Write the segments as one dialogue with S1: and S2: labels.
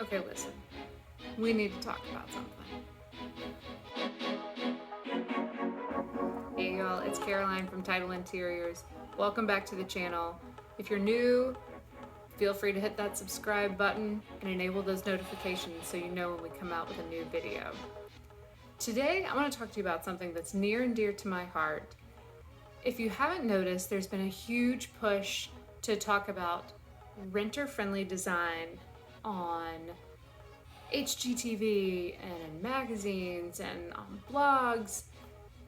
S1: Okay, listen. We need to talk about something. Hey y'all, it's Caroline from Title Interiors. Welcome back to the channel. If you're new, feel free to hit that subscribe button and enable those notifications so you know when we come out with a new video. Today, I want to talk to you about something that's near and dear to my heart. If you haven't noticed, there's been a huge push to talk about renter-friendly design on HGTV and in magazines and on blogs,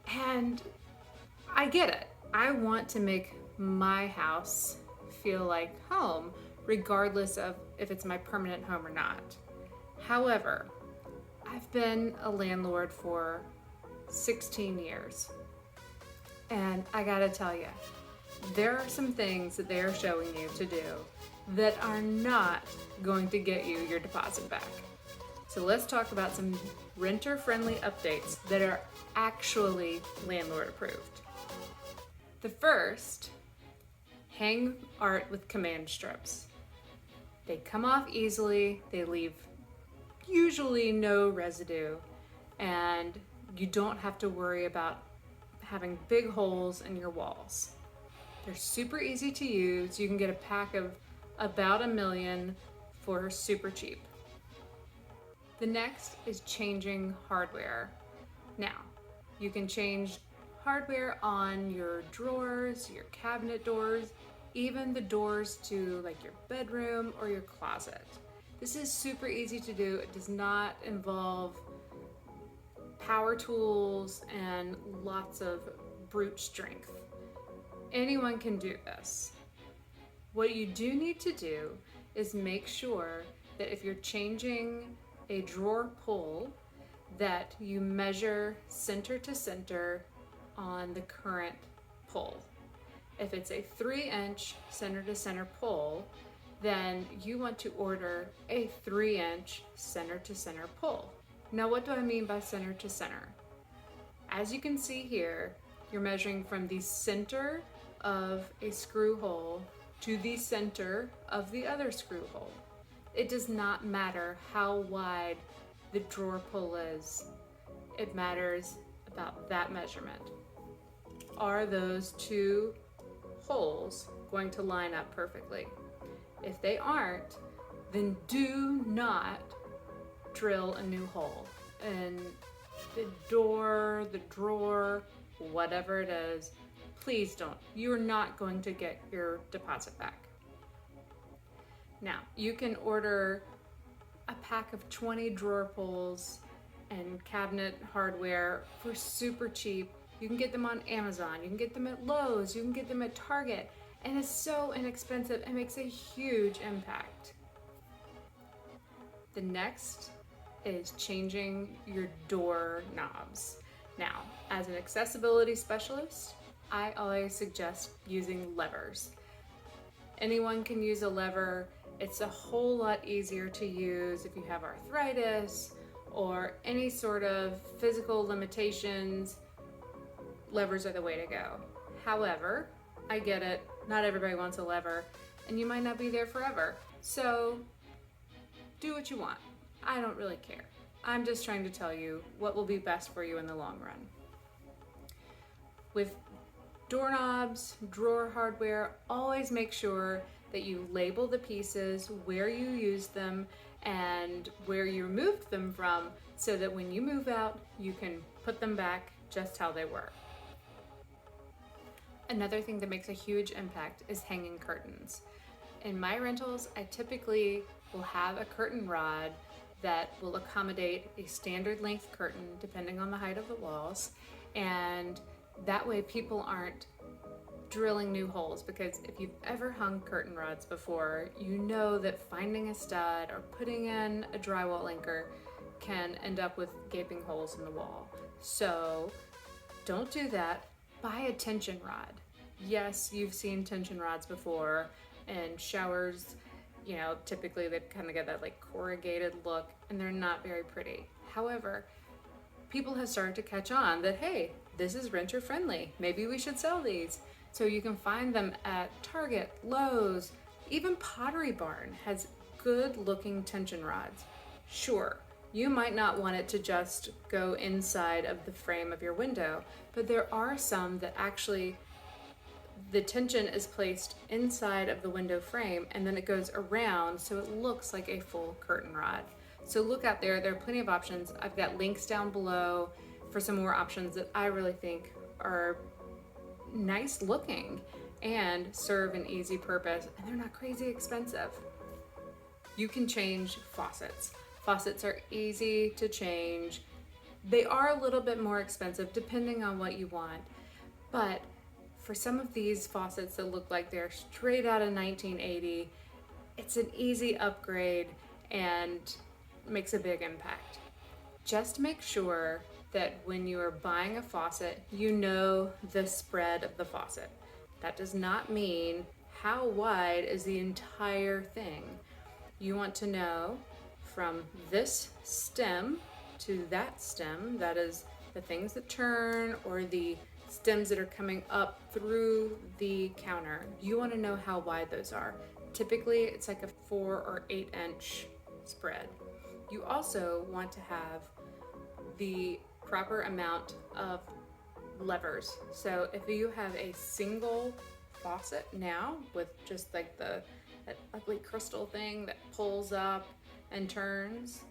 S1: and I get it. I want to make my house feel like home, regardless of if it's my permanent home or not. However, I've been a landlord for 16 years, and I gotta tell you, there are some things that they are showing you to do that are not going to get you your deposit back. So let's talk about some renter-friendly updates that are actually landlord approved. The first, hang art with command strips. They come off easily, they leave usually no residue, and you don't have to worry about having big holes in your walls. They're super easy to use. You can get a pack of about 1 million for super cheap. The next is changing hardware. Now, you can change hardware on your drawers, your cabinet doors, even the doors to like your bedroom or your closet. This is super easy to do. It does not involve power tools and lots of brute strength. Anyone can do this. What you do need to do is make sure that if you're changing a drawer pull, that you measure center to center on the current pull. If it's a 3-inch center to center pull, then you want to order a 3-inch center to center pull. Now, what do I mean by center to center? As you can see here, you're measuring from the center of a screw hole to the center of the other screw hole. It does not matter how wide the drawer pull is. It matters about that measurement. Are those two holes going to line up perfectly? If they aren't, then do not drill a new hole in the door, the drawer, whatever it is. Please don't. You're not going to get your deposit back. Now, you can order a pack of 20 drawer pulls and cabinet hardware for super cheap. You can get them on Amazon, you can get them at Lowe's, you can get them at Target, and it's so inexpensive. It makes a huge impact. The next is changing your door knobs. Now, as an accessibility specialist, I always suggest using levers. Anyone can use a lever. It's a whole lot easier to use if you have arthritis or any sort of physical limitations. Levers are the way to go. However, I get it, not everybody wants a lever, and you might not be there forever. So do what you want. I don't really care. I'm just trying to tell you what will be best for you in the long run. With doorknobs, drawer hardware, always make sure that you label the pieces, where you used them, and where you removed them from, so that when you move out, you can put them back just how they were. Another thing that makes a huge impact is hanging curtains. In my rentals, I typically will have a curtain rod that will accommodate a standard length curtain depending on the height of the walls, and that way people aren't drilling new holes, because if you've ever hung curtain rods before, you know that finding a stud or putting in a drywall anchor can end up with gaping holes in the wall. So don't do that. Buy a tension rod. Yes, you've seen tension rods before in showers. You know, typically they kind of get that like corrugated look, and they're not very pretty. However, people have started to catch on that, hey, this is renter friendly. Maybe we should sell these. So you can find them at Target, Lowe's, even Pottery Barn has good looking tension rods. Sure, you might not want it to just go inside of the frame of your window, but there are some that actually the tension is placed inside of the window frame and then it goes around so it looks like a full curtain rod. So look out there, there are plenty of options. I've got links down below for some more options that I really think are nice looking and serve an easy purpose, and they're not crazy expensive. You can change faucets. Faucets are easy to change. They are a little bit more expensive depending on what you want, but for some of these faucets that look like they're straight out of 1980, it's an easy upgrade and makes a big impact. Just make sure that when you are buying a faucet, you know the spread of the faucet. That does not mean how wide is the entire thing. You want to know from this stem to that stem, that is the things that turn or the stems that are coming up through the counter. You want to know how wide those are. Typically, it's like a 4 or 8 inch spread. You also want to have the proper amount of levers. So if you have a single faucet now with just like that ugly crystal thing that pulls up and turns,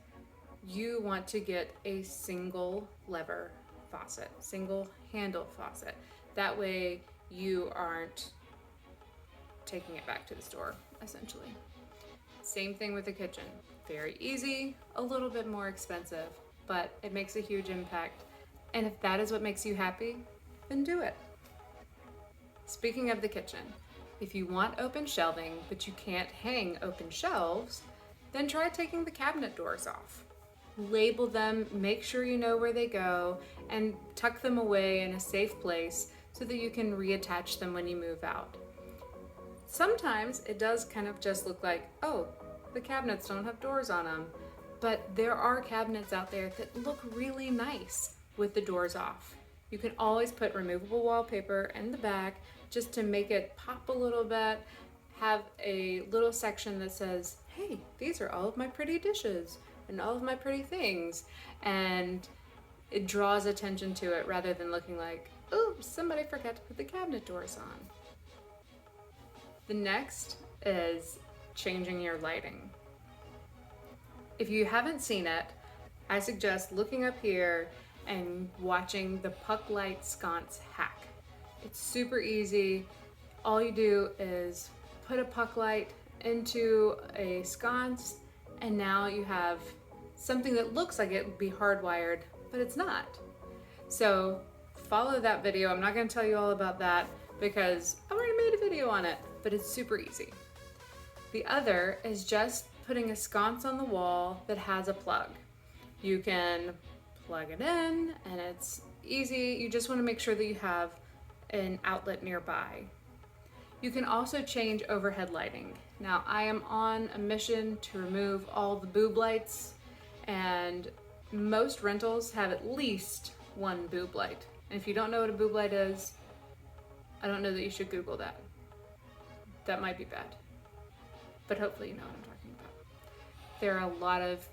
S1: you want to get a single lever faucet, single handle faucet. That way you aren't taking it back to the store, essentially. Same thing with the kitchen. Very easy, a little bit more expensive, but it makes a huge impact. And if that is what makes you happy, then do it. Speaking of the kitchen, if you want open shelving, but you can't hang open shelves, then try taking the cabinet doors off. Label them, make sure you know where they go, and tuck them away in a safe place so that you can reattach them when you move out. Sometimes it does kind of just look like, oh, the cabinets don't have doors on them, but there are cabinets out there that look really nice with the doors off. You can always put removable wallpaper in the back just to make it pop a little bit. Have a little section that says, hey, these are all of my pretty dishes and all of my pretty things, and it draws attention to it rather than looking like, oh, somebody forgot to put the cabinet doors on. The next is changing your lighting. If you haven't seen it, I suggest looking up here and watching the puck light sconce hack. It's super easy. All you do is put a puck light into a sconce, and now you have something that looks like it would be hardwired, but it's not. So follow that video. I'm not going to tell you all about that because I already made a video on it, but it's super easy. The other is just putting a sconce on the wall that has a plug. You can plug it in and it's easy. You just want to make sure that you have an outlet nearby. You can also change overhead lighting. Now, I am on a mission to remove all the boob lights, and most rentals have at least one boob light. And if you don't know what a boob light is, I don't know that you should Google that. That might be bad, but hopefully you know what I'm talking about. There are a lot of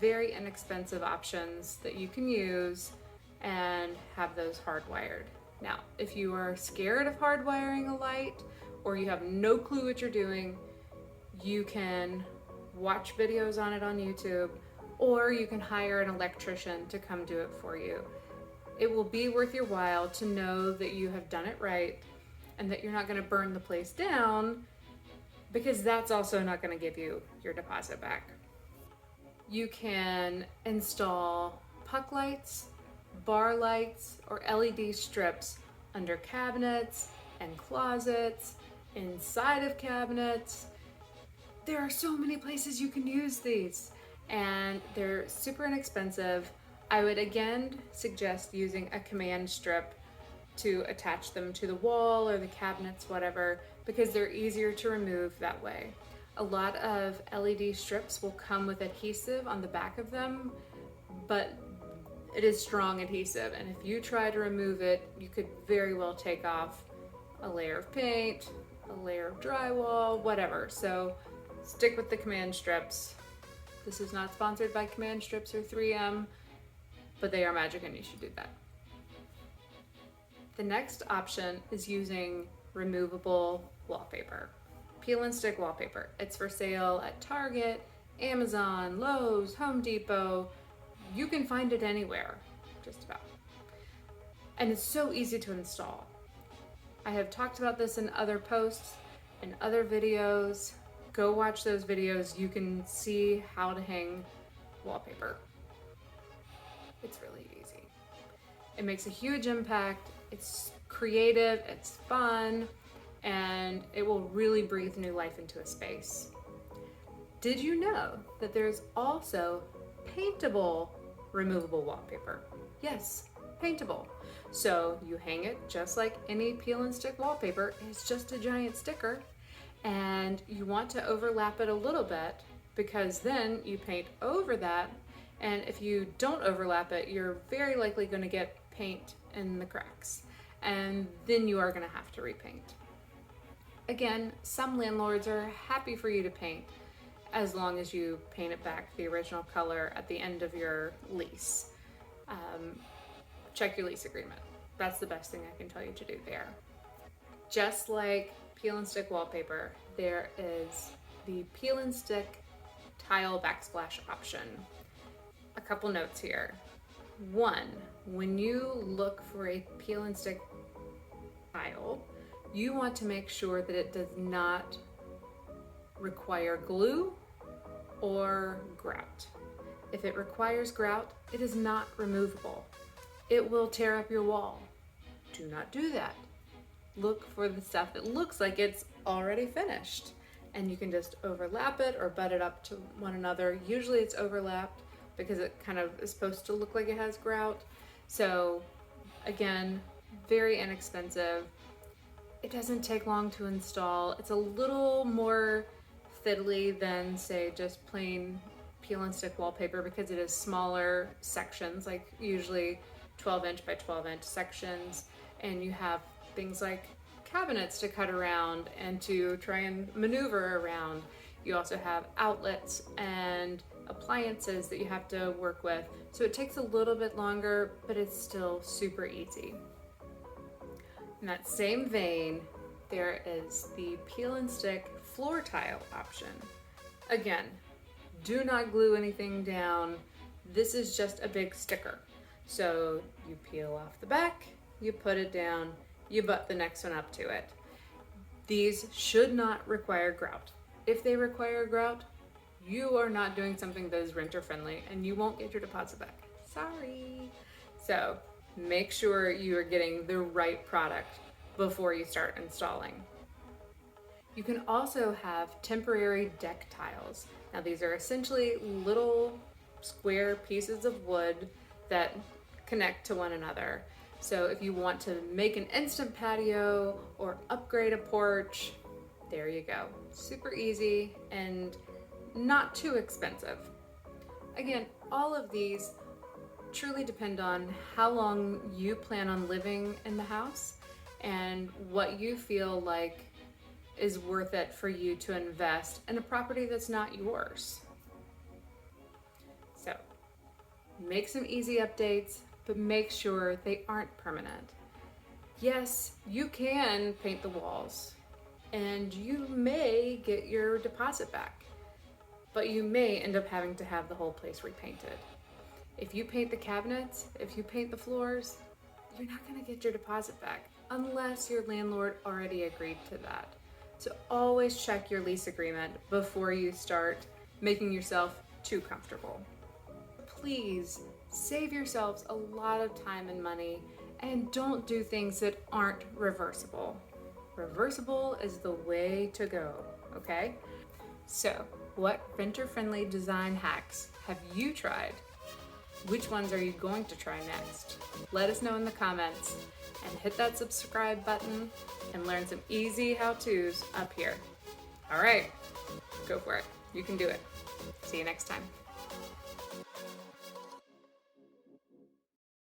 S1: very inexpensive options that you can use and have those hardwired. Now, if you are scared of hardwiring a light or you have no clue what you're doing, you can watch videos on it on YouTube, or you can hire an electrician to come do it for you. It will be worth your while to know that you have done it right and that you're not going to burn the place down, because that's also not going to give you your deposit back. You can install puck lights, bar lights, or LED strips under cabinets and closets, inside of cabinets. There are so many places you can use these, and they're super inexpensive. I would again suggest using a command strip to attach them to the wall or the cabinets, whatever, because they're easier to remove that way. A lot of LED strips will come with adhesive on the back of them, but it is strong adhesive, and if you try to remove it, you could very well take off a layer of paint, a layer of drywall, whatever. So Stick with the command strips. This is not sponsored by Command Strips or 3M, but they are magic and you should do that. The next option is using removable wallpaper. Peel and stick wallpaper. It's for sale at Target, Amazon, Lowe's, Home Depot. You can find it anywhere, just about. And it's so easy to install. I have talked about this in other posts and other videos. Go watch those videos. You can see how to hang wallpaper. It's really easy. It makes a huge impact. It's creative, it's fun, and it will really breathe new life into a space. Did you know that there's also paintable removable wallpaper? Yes, paintable. So you hang it just like any peel and stick wallpaper. It's just a giant sticker, and you want to overlap it a little bit because then you paint over that, and if you don't overlap it, you're very likely going to get paint in the cracks, and then you are going to have to repaint. Again, some landlords are happy for you to paint as long as you paint it back the original color at the end of your lease. Check your lease agreement. That's the best thing I can tell you to do there. Just like peel and stick wallpaper, there is the peel and stick tile backsplash option. A couple notes here. One, when you look for a peel and stick tile, you want to make sure that it does not require glue or grout. If it requires grout, it is not removable. It will tear up your wall. Do not do that. Look for the stuff that looks like it's already finished, and you can just overlap it or butt it up to one another. Usually it's overlapped because it kind of is supposed to look like it has grout. So again, very inexpensive. It doesn't take long to install. It's a little more fiddly than, say, just plain peel and stick wallpaper because it is smaller sections, like usually 12-inch by 12-inch sections, and you have things like cabinets to cut around and to try and maneuver around. You also have outlets and appliances that you have to work with, so it takes a little bit longer, but it's still super easy. In that same vein, there is the peel and stick floor tile option. Again, do not glue anything down. This is just a big sticker. So you peel off the back, you put it down, you butt the next one up to it. These should not require grout. If they require grout, you are not doing something that is renter friendly and you won't get your deposit back. Sorry. So make sure you are getting the right product before you start installing. You can also have temporary deck tiles. Now these are essentially little square pieces of wood that connect to one another. So if you want to make an instant patio or upgrade a porch, there you go. Super easy and not too expensive. Again, all of these truly depend on how long you plan on living in the house and what you feel like is worth it for you to invest in a property that's not yours. So make some easy updates, but make sure they aren't permanent. Yes, you can paint the walls and you may get your deposit back, but you may end up having to have the whole place repainted. If you paint the cabinets, if you paint the floors, you're not gonna get your deposit back unless your landlord already agreed to that. So always check your lease agreement before you start making yourself too comfortable. Please save yourselves a lot of time and money and don't do things that aren't reversible. Reversible is the way to go, okay? So, what renter-friendly design hacks have you tried? Which ones are you going to try next? Let us know in the comments and hit that subscribe button and learn some easy how-tos up here. All right, go for it. You can do it. See you next time.